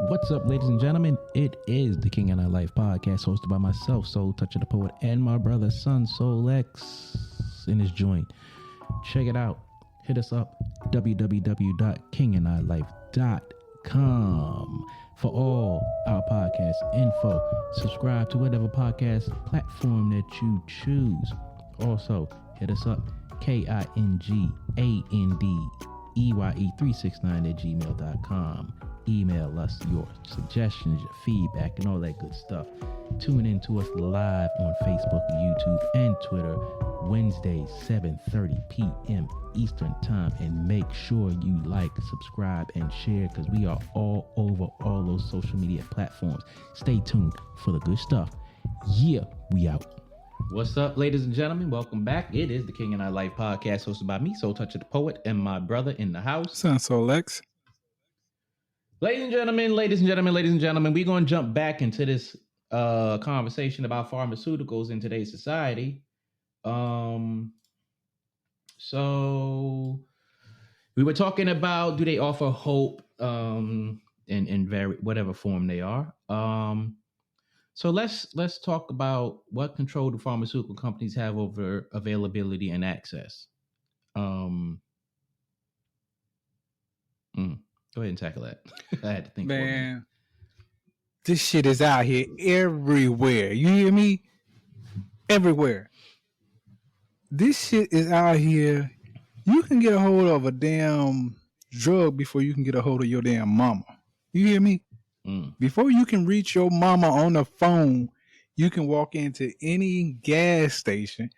What's up, ladies and gentlemen? It is the King and I Life podcast, hosted by myself, Soul Toucher the Poet, and my brother, Son Soul X, in his joint. Check it out. Hit us up, www.kingandilife.com, for all our podcast info. Subscribe to whatever podcast platform that you choose. Also, hit us up, KINGANDEYE369@gmail.com. Email us your suggestions, your feedback, and all that good stuff. Tune in to us live on Facebook, YouTube, and Twitter, Wednesdays, 7:30 p.m. Eastern Time. And make sure you like, subscribe, and share, because we are all over all those social media platforms. Stay tuned for the good stuff. Yeah, we out. What's up, ladies and gentlemen? Welcome back. It is the King and I Life podcast, hosted by me, Soul Toucher the Poet, and my brother in the house, Son Soul X. Ladies and gentlemen, we're going to jump back into this conversation about pharmaceuticals in today's society. So we were talking about, do they offer hope in whatever form they are. So let's talk about what control do pharmaceutical companies have over availability and access. Go ahead and tackle that. I had to think. Man, this shit is out here everywhere. You hear me? Everywhere. This shit is out here. You can get a hold of a damn drug before you can get a hold of your damn mama. You hear me? Before you can reach your mama on the phone, you can walk into any gas station,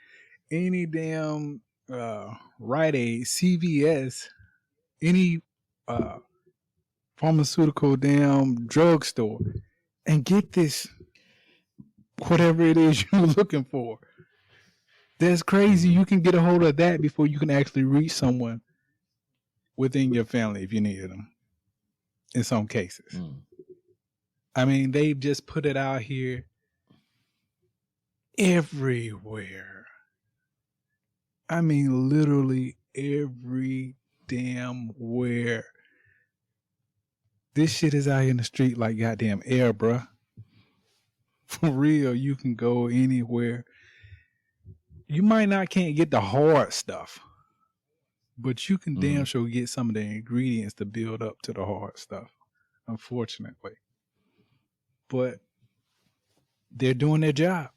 any damn Rite Aid, CVS, any pharmaceutical damn drugstore, and get this whatever it is you're looking for. That's crazy. You can get a hold of that before you can actually reach someone within your family if you needed them, in some cases. I mean, they've just put it out here everywhere. I mean, literally every damn where. This shit is out here in the street like goddamn air, bruh. For real, you can go anywhere. You might not can't get the hard stuff, but you can damn sure get some of the ingredients to build up to the hard stuff, unfortunately. But they're doing their job.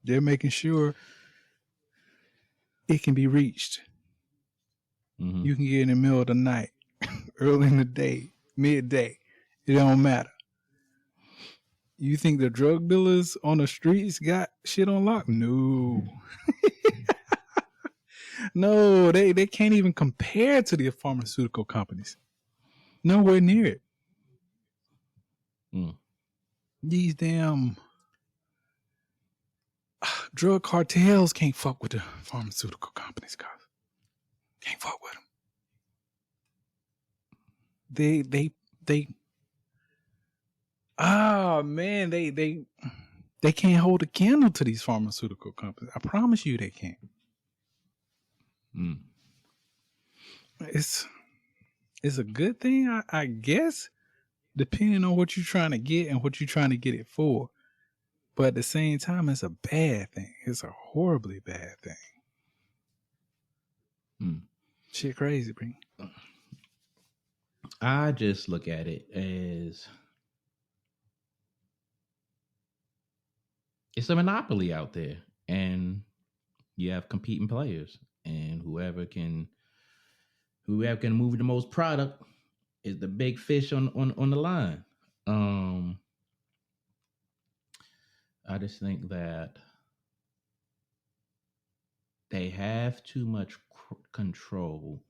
They're making sure it can be reached. You can get in the middle of the night, early in the day, midday. It don't matter. You think the drug dealers on the streets got shit on lock? No. No, they can't even compare to the pharmaceutical companies. Nowhere near it. These damn drug cartels can't fuck with the pharmaceutical companies, guys. Can't fuck with them. They can't hold a candle to these pharmaceutical companies. I promise you they can't. It's a good thing, I guess, depending on what you're trying to get and what you're trying to get it for. But at the same time, it's a bad thing. It's a horribly bad thing. Shit crazy, bro. I just look at it as it's a monopoly out there, and you have competing players, and whoever can move the most product is the big fish on the line. I just think that they have too much control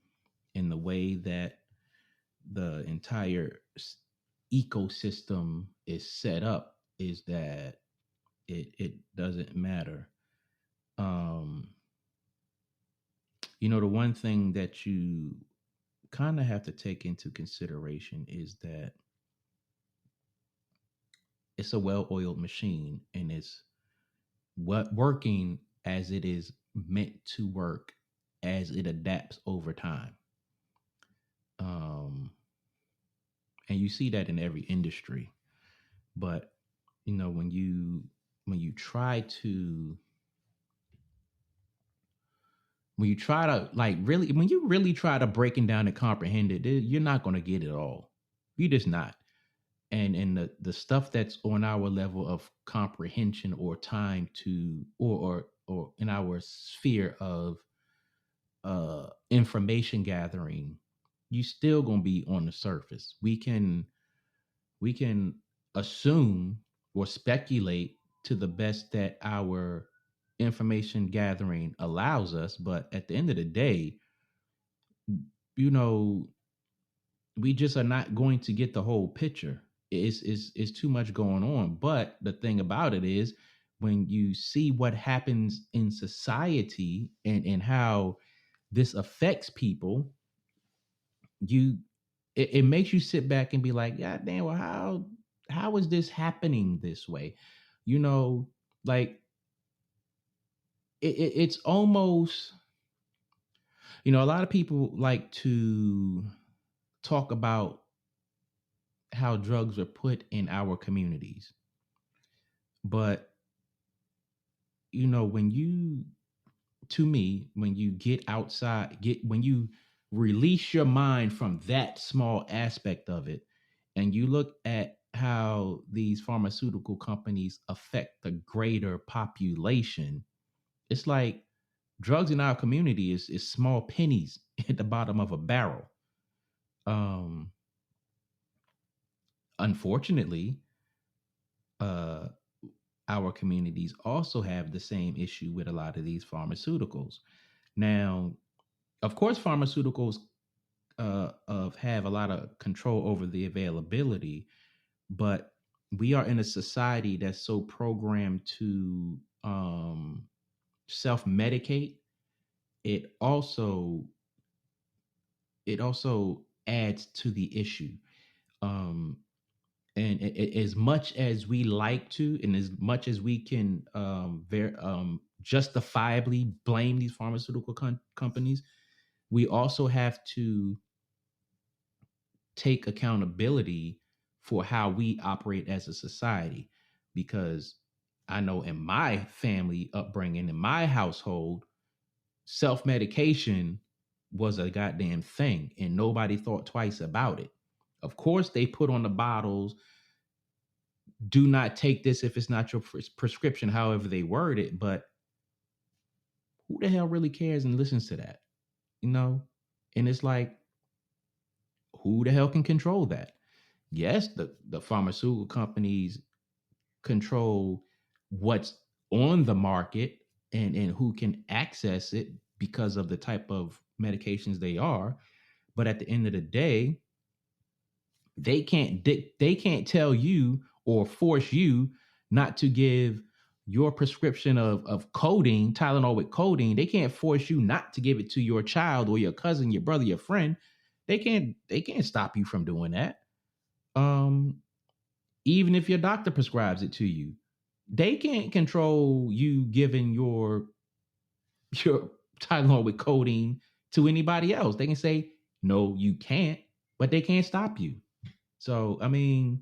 in the way that the entire ecosystem is set up, is that it doesn't matter. The one thing that you kind of have to take into consideration is that it's a well-oiled machine, and it's working as it is meant to work as it adapts over time. And you see that in every industry. But when you try to like really, when you really try to breaking down and comprehend it, you're not going to get it all. You're just not. And the stuff that's on our level of comprehension or time to or in our sphere of information gathering, you still gonna be on the surface. We can assume or speculate to the best that our information gathering allows us, but at the end of the day, you know, we just are not going to get the whole picture. It's too much going on. But the thing about it is, when you see what happens in society and how this affects people, you it makes you sit back and be like, yeah, damn, well, how is this happening this way? You know, like it's almost, a lot of people like to talk about how drugs are put in our communities. But when you to me, when you get outside, when you release your mind from that small aspect of it, and you look at how these pharmaceutical companies affect the greater population, it's like drugs in our community is small pennies at the bottom of a barrel. Um, Unfortunately, uh, our communities also have the same issue with a lot of these pharmaceuticals. Now, of course, pharmaceuticals of have a lot of control over the availability, but we are in a society that's so programmed to self-medicate. It also it also adds to the issue. um and as much as we like to, and as much as we can justifiably blame these pharmaceutical companies, we also have to take accountability for how we operate as a society. Because I know in my family upbringing, in my household, self medication was a goddamn thing and nobody thought twice about it. Of course, they put on the bottles, do not take this if it's not your prescription, however they word it. But who the hell really cares and listens to that? You know? And it's like, who the hell can control that? Yes, the pharmaceutical companies control what's on the market and who can access it because of the type of medications they are. But at the end of the day, they can't tell you or force you not to give your prescription of codeine, Tylenol with codeine. They can't force you not to give it to your child or your cousin, your brother, your friend. They can't stop you from doing that. Um, Even if your doctor prescribes it to you, they can't control you giving your Tylenol with codeine to anybody else. They can say no, you can't, but they can't stop you. So I mean,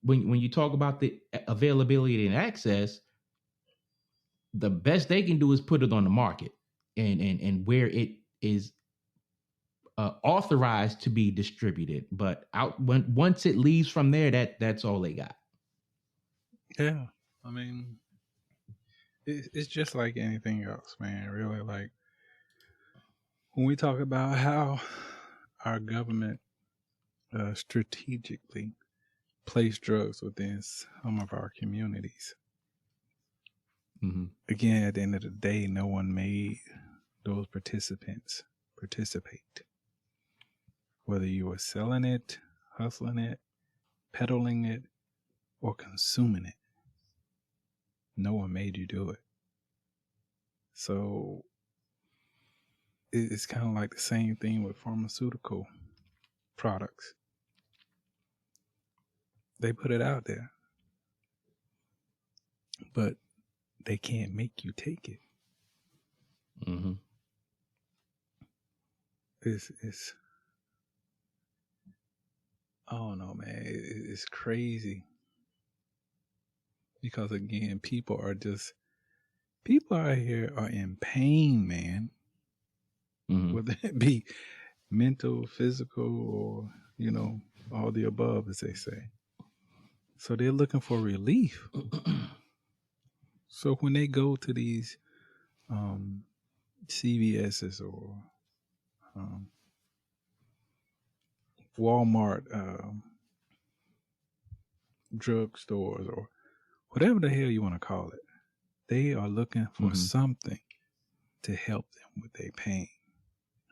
when you talk about the availability and access, the best they can do is put it on the market and where it is authorized to be distributed. But once it leaves from there, that's all they got. Yeah. I mean, it's just like anything else, man. Really, like when we talk about how our government strategically place drugs within some of our communities. Mm-hmm. Again, at the end of the day, no one made those participants participate. Whether you were selling it, hustling it, peddling it, or consuming it, no one made you do it. So it's kind of like the same thing with pharmaceutical products. They put it out there, but they can't make you take it. Mm-hmm. it's I don't know, man. It's crazy because again, people out here are in pain, man. Whether it be mental, physical, or all the above, as they say. So they're looking for relief. So when they go to these CVS's or Walmart drugstores or whatever the hell you want to call it, they are looking for something to help them with their pain,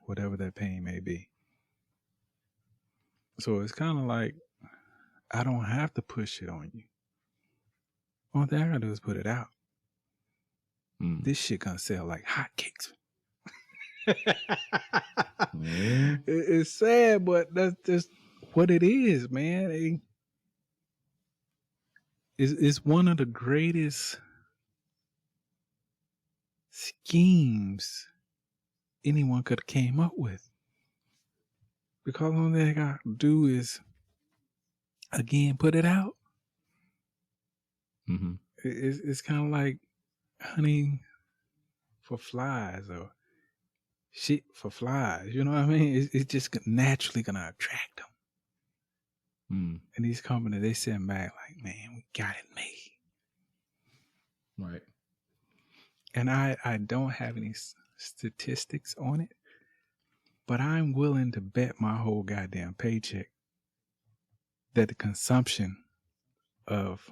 whatever that pain may be. So it's kind of like, I don't have to push it on you. All thing I gotta do is put it out. This shit gonna sell like hotcakes. Yeah. It's sad, but that's just what it is, man. It's one of the greatest schemes anyone could have came up with. Because all they got to do is, again, put it out. It's kind of like honey for flies or shit for flies. You know what I mean? It's just naturally going to attract them. And these companies, they sitting back like, man, we got it made. Right. And I don't have any statistics on it, but I'm willing to bet my whole goddamn paycheck that the consumption of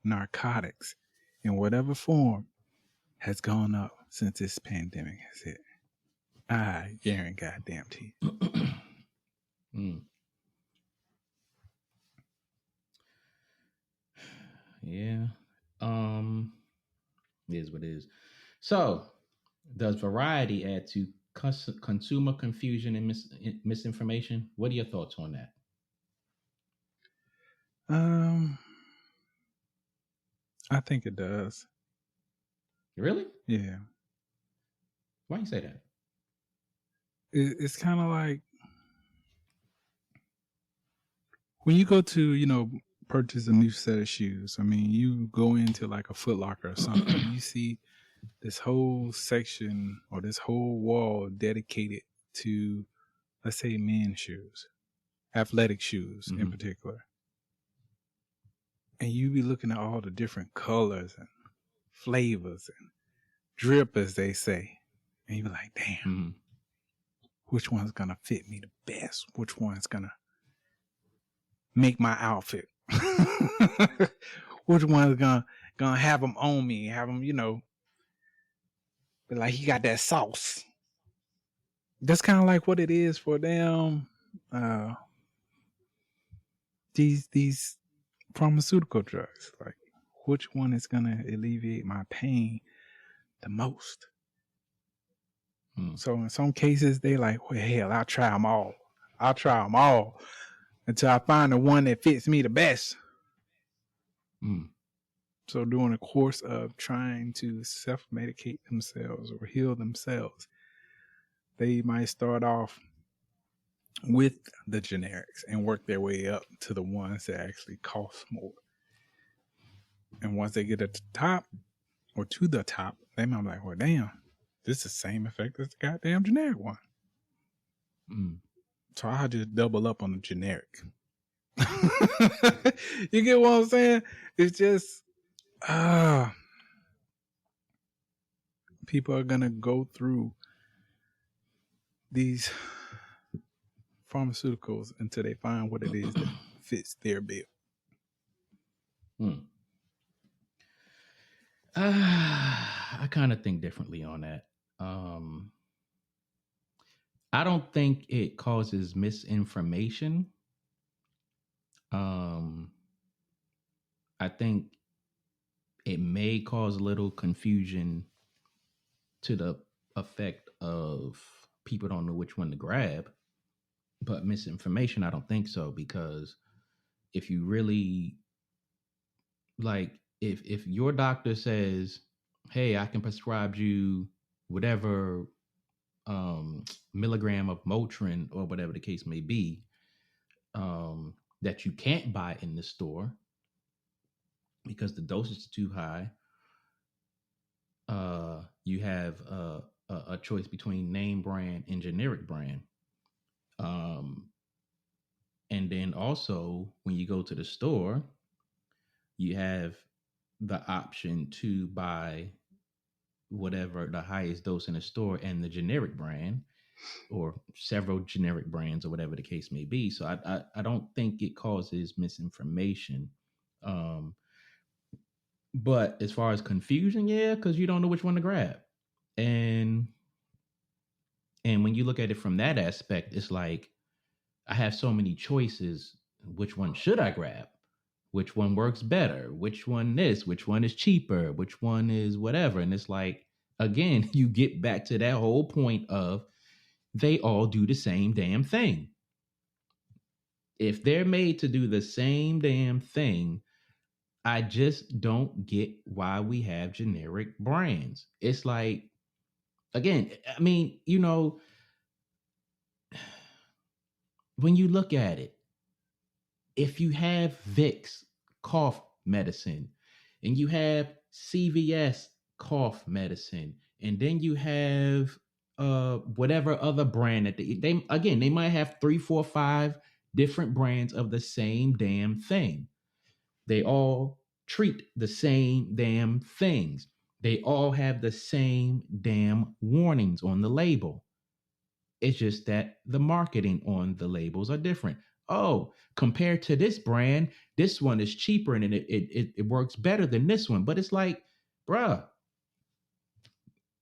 narcotics in whatever form has gone up since this pandemic has hit. I guarantee goddamn to you. Yeah. It is what it is. So, does variety add to consumer confusion and misinformation? What are your thoughts on that? I think it does. Really? Yeah. Why you say that? It's kind of like when you go to, purchase a new set of shoes. I mean, you go into like a Foot Locker or something, you see this whole section or this whole wall dedicated to, let's say, men's shoes, athletic shoes in particular. And you be looking at all the different colors and flavors and drip, as they say. And you be like, damn, which one's going to fit me the best? Which one's going to make my outfit? Which one's going to have them on me? Have them, be like, he got that sauce. That's kind of like what it is for them. These pharmaceutical drugs, like which one is going to alleviate my pain the most? So in some cases, they like, well, hell, I'll try them all. Until I find the one that fits me the best. So during the course of trying to self-medicate themselves or heal themselves, they might start off with the generics and work their way up to the ones that actually cost more. And once they get at the top or to the top, they might be like, well, damn, this is the same effect as the goddamn generic one. So I'll just double up on the generic. You get what I'm saying? It's just people are gonna go through these pharmaceuticals until they find what it is that fits their bill. I kind of think differently on that. I don't think it causes misinformation. I think it may cause a little confusion to the effect of people don't know which one to grab. But misinformation, I don't think so, because if you really like, if your doctor says, hey, I can prescribe you whatever milligram of Motrin or whatever the case may be, that you can't buy in the store because the dosage is too high. You have a choice between name brand and generic brand. And then also, when you go to the store, you have the option to buy whatever the highest dose in the store and the generic brand, or several generic brands, or whatever the case may be. So I don't think it causes misinformation. But as far as confusion, yeah, because you don't know which one to grab. And when you look at it from that aspect, it's like, I have so many choices. Which one should I grab? Which one works better? Which one this? Which one is cheaper? Which one is whatever? And it's like, again, you get back to that whole point of they all do the same damn thing. If they're made to do the same damn thing, I just don't get why we have generic brands. It's like, again, I mean, when you look at it, if you have Vicks cough medicine, and you have CVS cough medicine, and then you have whatever other brand that they might have 3, 4, 5 different brands of the same damn thing. They all treat the same damn things. They all have the same damn warnings on the label. It's just that the marketing on the labels are different. Oh, compared to this brand, this one is cheaper and it works better than this one. But it's like, bruh,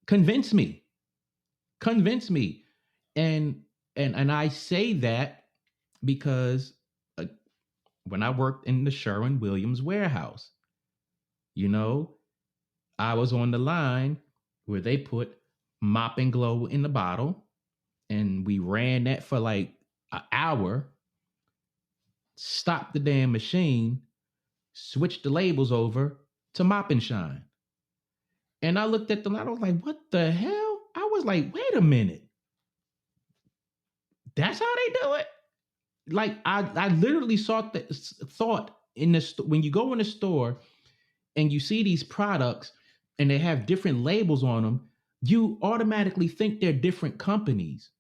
convince me. And I say that because when I worked in the Sherwin-Williams warehouse, I was on the line where they put Mop and Glow in the bottle, and we ran that for like an hour, stopped the damn machine, switched the labels over to Mop and Shine. And I looked at them, I was like, what the hell? I was like, wait a minute. That's how they do it? Like, I literally thought in this, when you go in the store and you see these products and they have different labels on them, you automatically think they're different companies.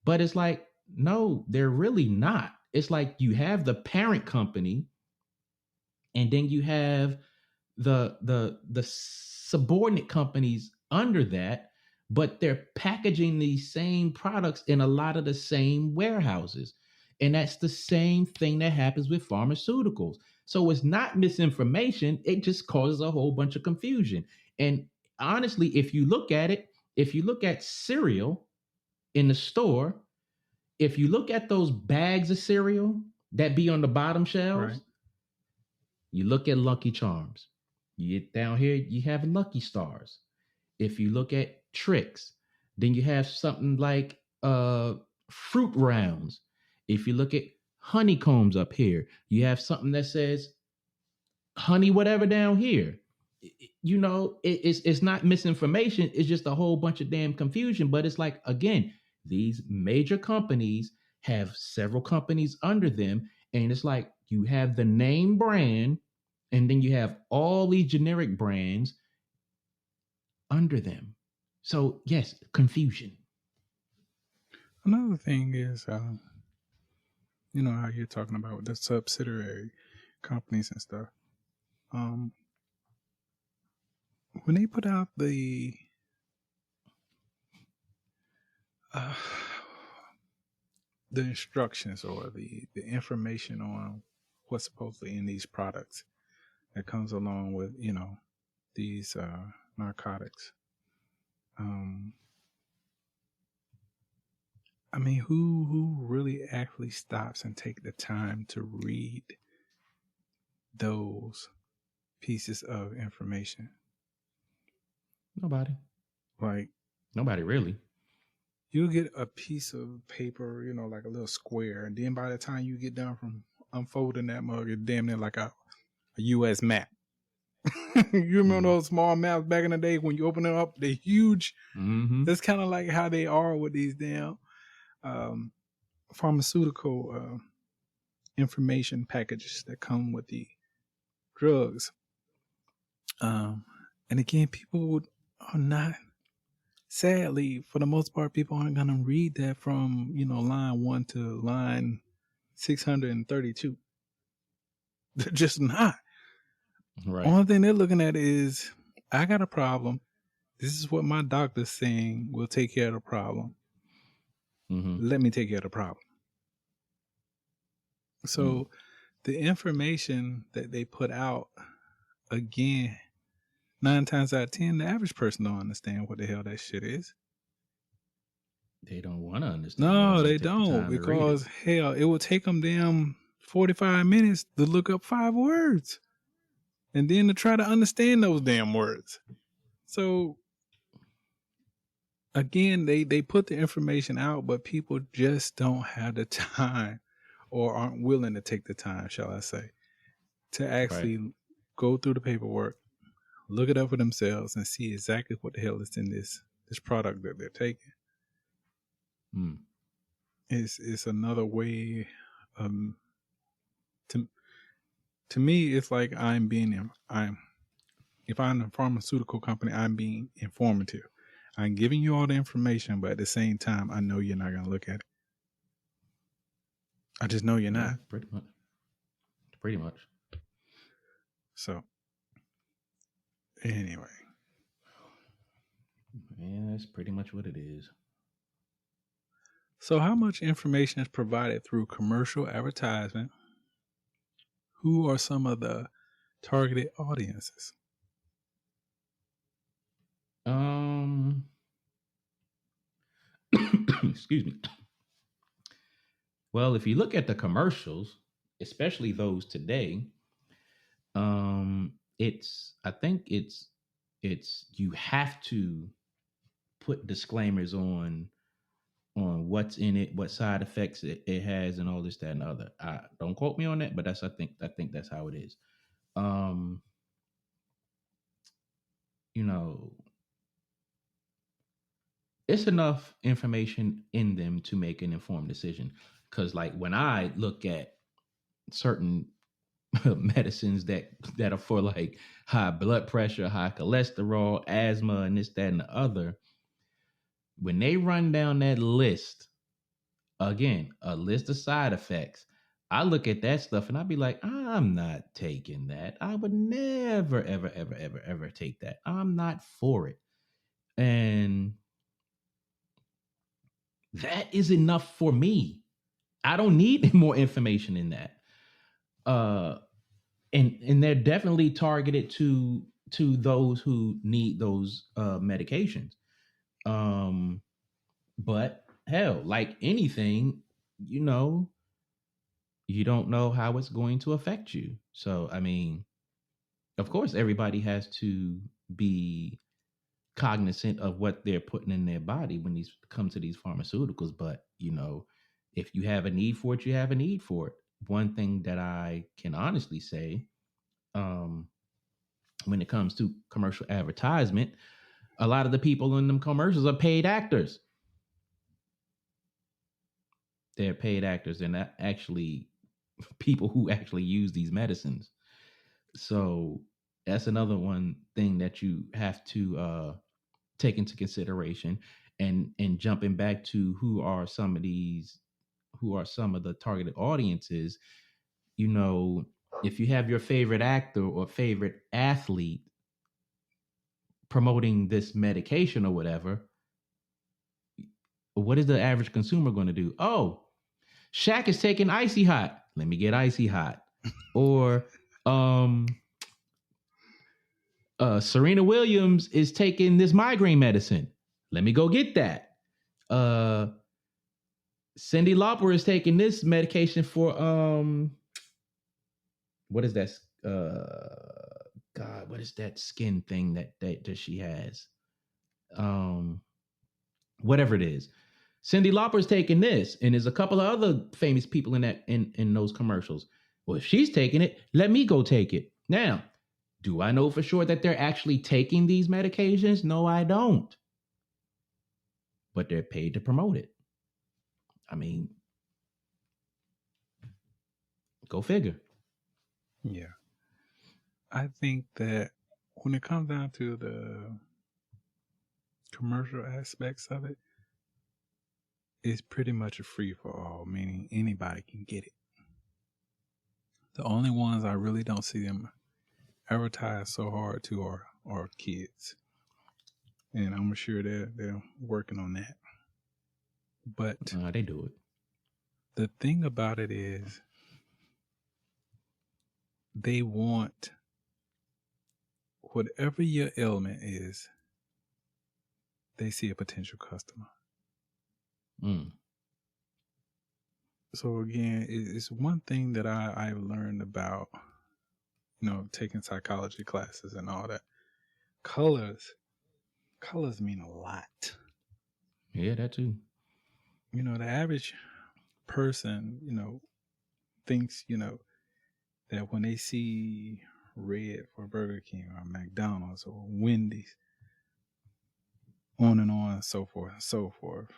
But it's like, no, they're really not. It's like you have the parent company, and then you have the subordinate companies under that, but they're packaging these same products in a lot of the same warehouses. And that's the same thing that happens with pharmaceuticals. So it's not misinformation, it just causes a whole bunch of confusion. And honestly, if you look at cereal in the store, if you look at those bags of cereal that be on the bottom shelves, right, you look at Lucky Charms. You get down here, you have Lucky Stars. If you look at Tricks, then you have something like Fruit Rounds. If you look at Honeycombs up here, you have something that says Honey whatever down here. It's not misinformation. It's just a whole bunch of damn confusion. But it's like, again, these major companies have several companies under them. And it's like you have the name brand, and then you have all these generic brands under them. So, yes, confusion. Another thing is, how you're talking about the subsidiary companies and stuff. When they put out the instructions or the information on what's supposedly in these products that comes along with, these narcotics. I mean, who really actually stops and take the time to read those pieces of information? Nobody. Like, nobody really. You'll get a piece of paper, like a little square, and then by the time you get done from unfolding that mug, it's damn near like a U.S. map. You remember those small maps back in the day when you open them up, they're huge. Mm-hmm. That's kind of like how they are with these damn pharmaceutical information packages that come with the drugs. And again, people are not, sadly, for the most part, people aren't going to read that from, line 1 to line 632. They're just not. Right. Only thing they're looking at is, I got a problem. This is what my doctor's saying will take care of the problem. Mm-hmm. Let me take care of the problem. So the information that they put out, again, 9 times out of 10, the average person don't understand what the hell that shit is. They don't want to understand. No, they don't, because hell, it will take them damn 45 minutes to look up 5 words and then to try to understand those damn words. So again, they put the information out, but people just don't have the time or aren't willing to take the time, shall I say, to actually go through the paperwork, look it up for themselves, and see exactly what the hell is in this product that they're taking. It's another way. To me, it's like if I'm a pharmaceutical company, I'm being informative. I'm giving you all the information, but at the same time, I know you're not going to look at it. I just know you're not. Pretty much. So, anyway. Yeah, that's pretty much what it is. So, how much information is provided through commercial advertisement? Who are some of the targeted audiences? Excuse me. Well, if you look at the commercials, especially those today, I think it's you have to put disclaimers on what's in it, what side effects it has, and all this, that, and the other. Don't quote me on that, but I think that's how it is. It's enough information in them to make an informed decision. Because like when I look at certain medicines that are for like high blood pressure, high cholesterol, asthma, and this, that, and the other, when they run down that list, again, a list of side effects, I look at that stuff and I'd be like, I'm not taking that. I would never, ever, ever, ever, ever take that. I'm not for it. And that is enough for me. I don't need more information in that. And they're definitely targeted to those who need those medications. But hell, like anything, you don't know how it's going to affect you. So, I mean, of course, everybody has to be cognizant of what they're putting in their body when these come to these pharmaceuticals. But, if you have a need for it, you have a need for it. One thing that I can honestly say, when it comes to commercial advertisement, a lot of the people in them commercials are paid actors. They're paid actors and not actually people who actually use these medicines. So that's another one thing that you have to take into consideration. And jumping back to who are some of the targeted audiences, if you have your favorite actor or favorite athlete promoting this medication or whatever, what is the average consumer going to do? Oh, Shaq is taking Icy Hot. Let me get Icy Hot. Or Serena Williams is taking this migraine medicine. Let me go get that. Cyndi Lauper is taking this medication for what is that? God, what is that skin thing that she has? Whatever it is. Cyndi Lauper's taking this, and there's a couple of other famous people in those commercials. Well, if she's taking it, let me go take it. Now, Do I know for sure that they're actually taking these medications? No, I don't. But they're paid to promote it. I mean, go figure. Yeah. I think that when it comes down to the commercial aspects of it, it's pretty much a free for all, meaning anybody can get it. The only ones I really don't see them advertise so hard to are kids. And I'm sure they're working on that. But They do it. the thing about it is they want whatever your ailment is, they see a potential customer. So again, it's one thing that I've learned about, taking psychology classes and all that. Colors mean a lot. Yeah, that too. The average person, thinks, that when they see red for Burger King or McDonald's or Wendy's, on and so forth and so forth,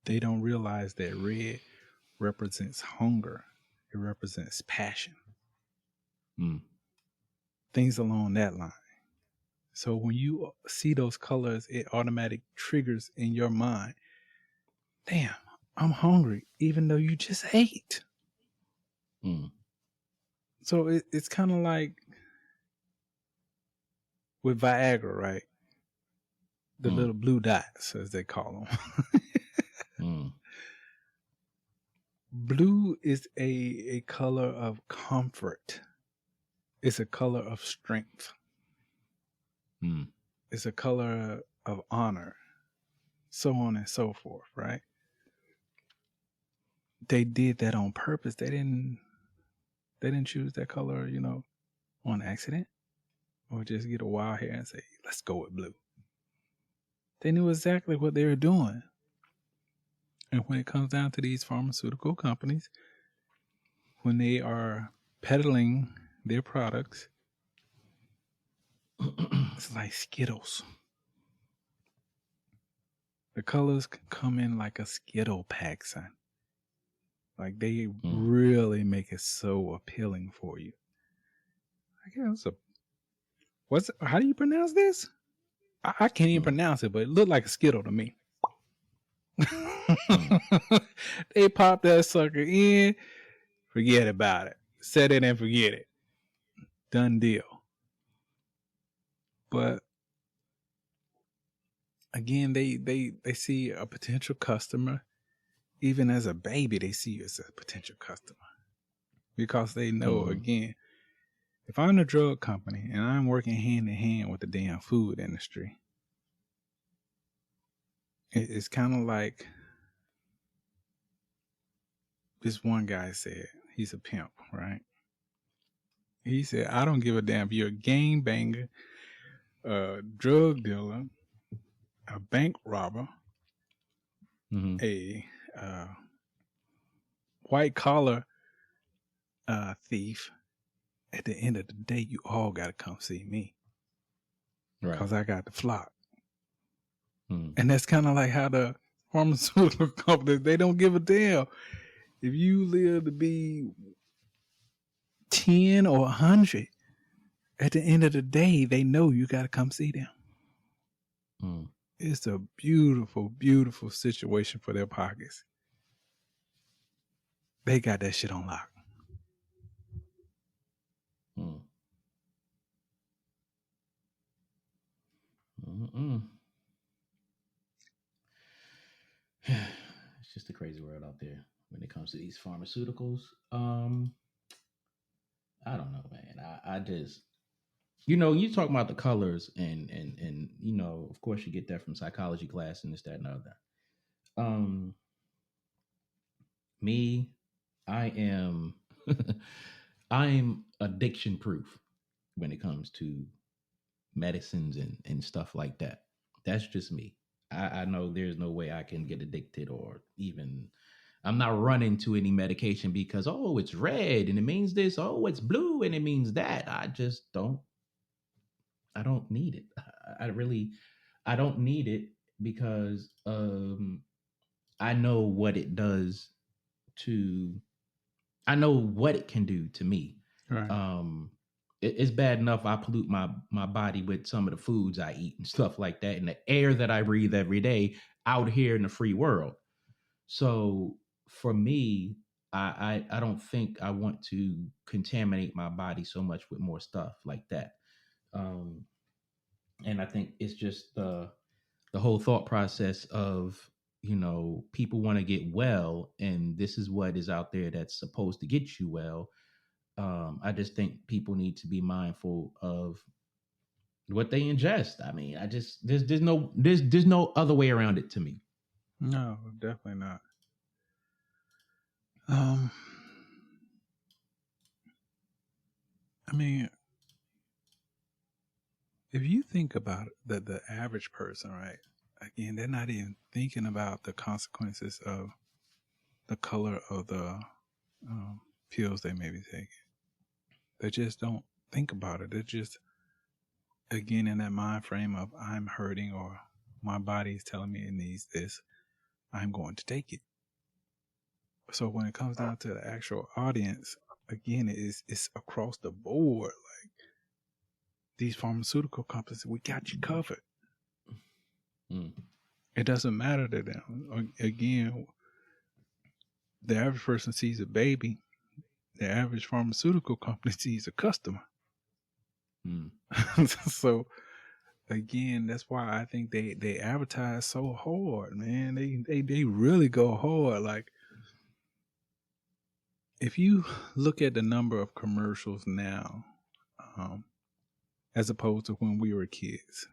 they don't realize that red represents hunger. It represents passion. Things along that line. So when you see those colors, it automatically triggers in your mind, damn, I'm hungry, even though you just ate. So it's kind of like with Viagra, right? The little blue dots, as they call them. Blue is a color of comfort. It's a color of strength. It's a color of honor, so on and so forth, right? They did that on purpose. They didn't choose that color, on accident, or just get a wild hair and say, let's go with blue. They knew exactly what they were doing. And when it comes down to these pharmaceutical companies, when they are peddling their products, it's like Skittles. The colors can come in like a Skittle pack, son. Like they really make it so appealing for you. I guess how do you pronounce this? I can't even pronounce it, but it looked like a Skittle to me. They pop that sucker in, forget about it. Set it and forget it. Done deal. But again, they see a potential customer. Even as a baby, they see you as a potential customer. Because they know, again, if I'm a drug company and I'm working hand in hand with the damn food industry, it's kind of like this one guy said. He's a pimp, right? He said, I don't give a damn if you're a gangbanger, a drug dealer, a bank robber, a white collar thief. At the end of the day, you all got to come see me. Because I got the flock. And that's kind of like how the pharmaceutical companies, they don't give a damn. If you live to be 10 or 100, at the end of the day, they know you got to come see them. It's a beautiful, beautiful situation for their pockets. They got that shit on lock. It's just a crazy world out there when it comes to these pharmaceuticals. I don't know, man. I just, you talk about the colors and of course you get that from psychology class and this, that, and other. Me, I am I'm addiction proof when it comes to medicines and stuff like that. That's just me. I know there's no way I can get addicted or even I'm not running to any medication because, oh, it's red and it means this. Oh, it's blue and it means that. I don't need it. I don't need it because I know what it does I know what it can do to me. Right. It's bad enough I pollute my body with some of the foods I eat and stuff like that, and the air that I breathe every day out here in the free world. So for me, I don't think I want to contaminate my body so much with more stuff like that. And I think it's just the whole thought process of, people want to get well, and this is what is out there that's supposed to get you well. I just think people need to be mindful of what they ingest. I mean, there's no other way around it to me. No, definitely not. I mean, if you think about it, that the average person, right? Again, they're not even thinking about the consequences of the color of the pills they may be taking. They just don't think about it. They're just, again, in that mind frame of I'm hurting or my body is telling me it needs this. I'm going to take it. So when it comes down to the actual audience, again, it's across the board. Like these pharmaceutical companies, we got you covered. It doesn't matter to them. Again, the average person sees a baby. The average pharmaceutical company sees a customer. So again, that's why I think they advertise so hard, man. They really go hard. Like if you look at the number of commercials now, as opposed to when we were kids,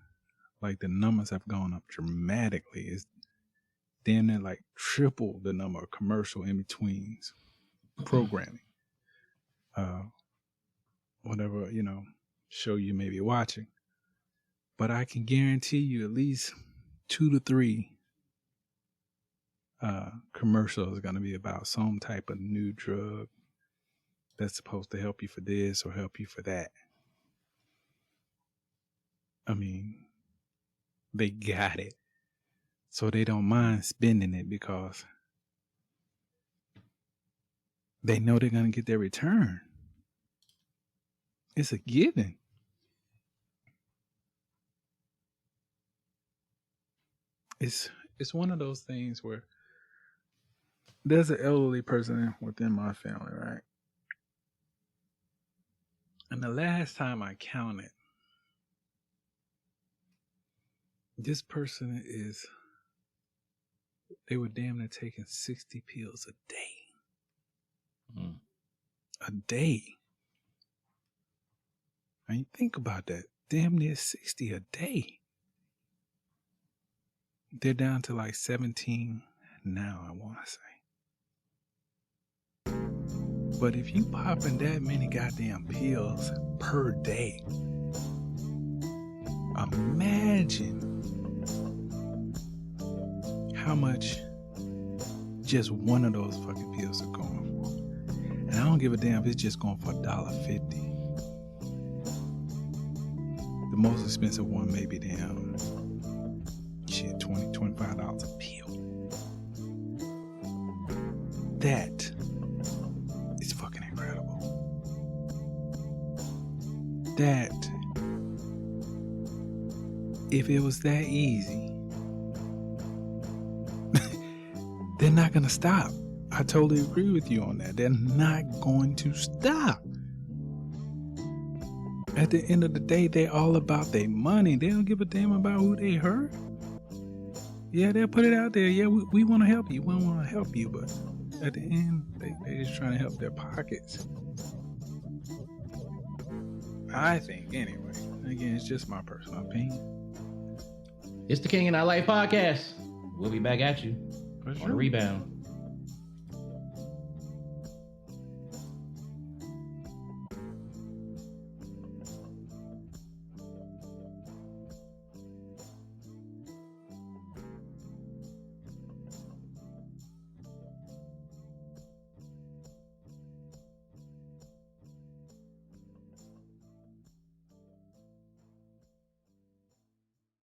like the numbers have gone up dramatically. It's damn near like triple the number of commercial in betweens programming. Whatever, show you may be watching. But I can guarantee you at least 2 to 3 commercials are going to be about some type of new drug that's supposed to help you for this or help you for that. I mean, they got it. So they don't mind spending it because they know they're going to get their return. It's a given. It's one of those things where there's an elderly person within my family, right? And the last time I counted, this person they were damn near taking 60 pills a day. A day. I mean, think about that. Damn near 60 a day. They're down to like 17 now, I want to say. But if you popping that many goddamn pills per day, imagine how much just one of those fucking pills are going for. And I don't give a damn if it's just going for $1.50. The most expensive one may be damn $20, $25 a pill. That is fucking incredible. That, if it was that easy, they're not going to stop. I totally agree with you on that. They're not going to stop. At the end of the day, they're all about their money. They don't give a damn about who they hurt. Yeah, they'll put it out there. Yeah, we want to help you. We want to help you. But at the end, they're just trying to help their pockets. I think, anyway. Again, it's just my personal opinion. It's the King and I Life podcast. We'll be back at you For on sure. the rebound.